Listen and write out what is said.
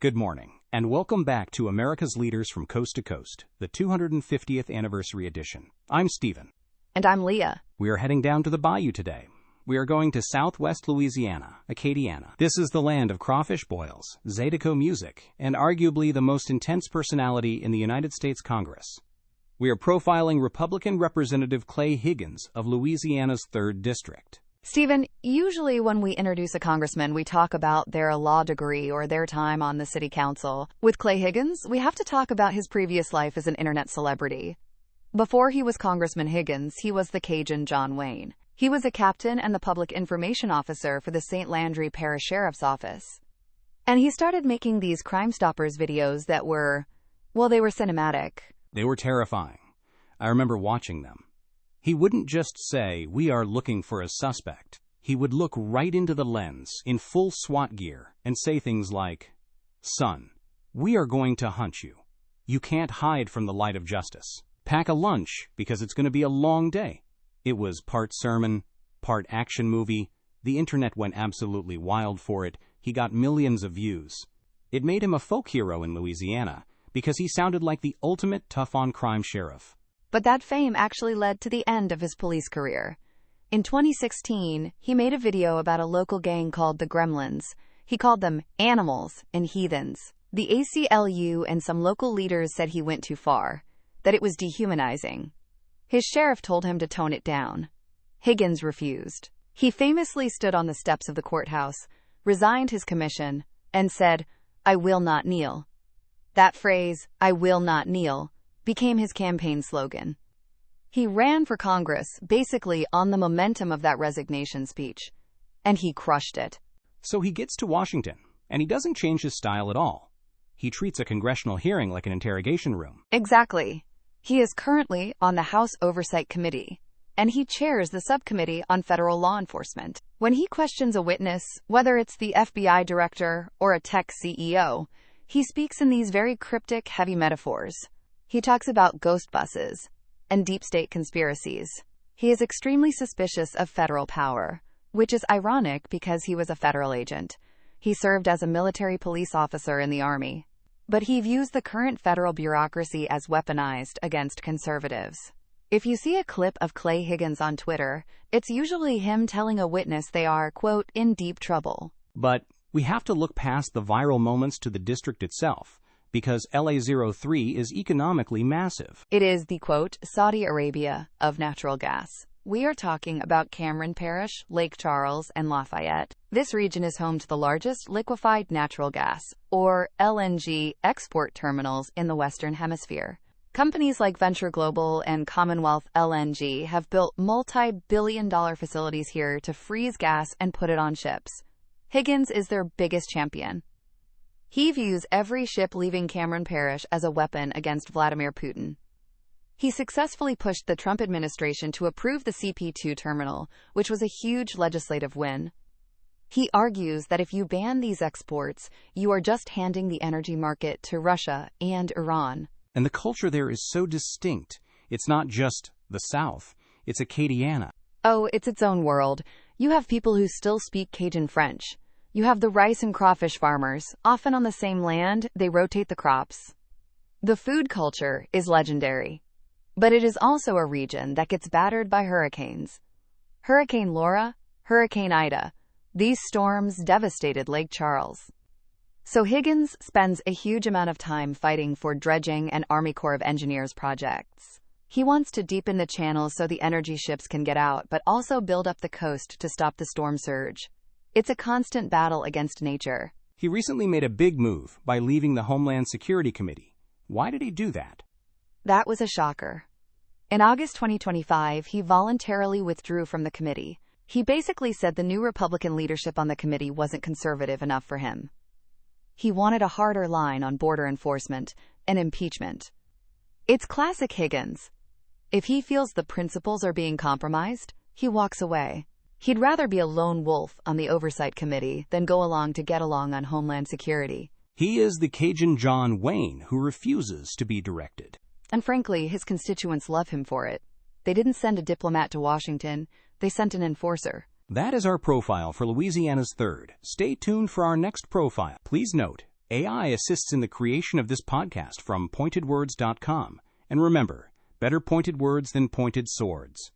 Good morning, and welcome back to America's Leaders from Coast to Coast, the 250th anniversary edition. I'm Stephen. And I'm Leah. We are heading down to the bayou today. We are going to southwest Louisiana, Acadiana. This is the land of crawfish boils, Zydeco music, and arguably the most intense personality in the United States Congress. We are profiling Republican Representative Clay Higgins of Louisiana's 3rd District. Stephen, usually when we introduce a congressman, we talk about their law degree or their time on the city council. With Clay Higgins, we have to talk about his previous life as an internet celebrity. Before he was Congressman Higgins, he was the Cajun John Wayne. He was a captain and the public information officer for the St. Landry Parish Sheriff's Office. And he started making these Crime Stoppers videos that were, they were cinematic. They were terrifying. I remember watching them. He wouldn't just say, "We are looking for a suspect." He would look right into the lens, in full SWAT gear, and say things like, "Son, we are going to hunt you. You can't hide from the light of justice. Pack a lunch, because it's going to be a long day." It was part sermon, part action movie. The internet went absolutely wild for it. He got millions of views. It made him a folk hero in Louisiana, because he sounded like the ultimate tough-on-crime sheriff. But that fame actually led to the end of his police career. In 2016, he made a video about a local gang called the Gremlins. He called them animals and heathens. The ACLU and some local leaders said he went too far, that it was dehumanizing. His sheriff told him to tone it down. Higgins refused. He famously stood on the steps of the courthouse, resigned his commission, and said, "I will not kneel." That phrase, "I will not kneel," became his campaign slogan. He ran for Congress basically on the momentum of that resignation speech, and he crushed it. So he gets to Washington, and he doesn't change his style at all. He treats a congressional hearing like an interrogation room. Exactly. He is currently on the House Oversight Committee, and he chairs the Subcommittee on Federal Law Enforcement. When he questions a witness, whether it's the FBI director or a tech CEO, he speaks in these very cryptic, heavy metaphors. He talks about ghost buses and deep state conspiracies. He is extremely suspicious of federal power, which is ironic because he was a federal agent. He served as a military police officer in the Army. But he views the current federal bureaucracy as weaponized against conservatives. If you see a clip of Clay Higgins on Twitter, it's usually him telling a witness they are, quote, in deep trouble. But we have to look past the viral moments to the district itself, because LA03 is economically massive. It is the, quote, Saudi Arabia of natural gas. We are talking about Cameron Parish, Lake Charles, and Lafayette. This region is home to the largest liquefied natural gas, or LNG, export terminals in the Western Hemisphere. Companies like Venture Global and Commonwealth LNG have built multi-billion-dollar facilities here to freeze gas and put it on ships. Higgins is their biggest champion. He views every ship leaving Cameron Parish as a weapon against Vladimir Putin. He successfully pushed the Trump administration to approve the CP2 terminal, which was a huge legislative win. He argues that if you ban these exports, you are just handing the energy market to Russia and Iran. And the culture there is so distinct. It's not just the South, it's Acadiana. Oh, it's its own world. You have people who still speak Cajun French. You have the rice and crawfish farmers, often on the same land, they rotate the crops. The food culture is legendary. But it is also a region that gets battered by hurricanes. Hurricane Laura, Hurricane Ida. These storms devastated Lake Charles. So Higgins spends a huge amount of time fighting for dredging and Army Corps of Engineers projects. He wants to deepen the channels so the energy ships can get out, but also build up the coast to stop the storm surge. It's a constant battle against nature. He recently made a big move by leaving the Homeland Security Committee. Why did he do that? That was a shocker. In August 2025, he voluntarily withdrew from the committee. He basically said the new Republican leadership on the committee wasn't conservative enough for him. He wanted a harder line on border enforcement and impeachment. It's classic Higgins. If he feels the principles are being compromised, he walks away. He'd rather be a lone wolf on the Oversight Committee than go along to get along on Homeland Security. He is the Cajun John Wayne who refuses to be directed. And frankly, his constituents love him for it. They didn't send a diplomat to Washington, they sent an enforcer. That is our profile for Louisiana's 3rd. Stay tuned for our next profile. Please note, AI assists in the creation of this podcast from pointedwords.com. And remember, better pointed words than pointed swords.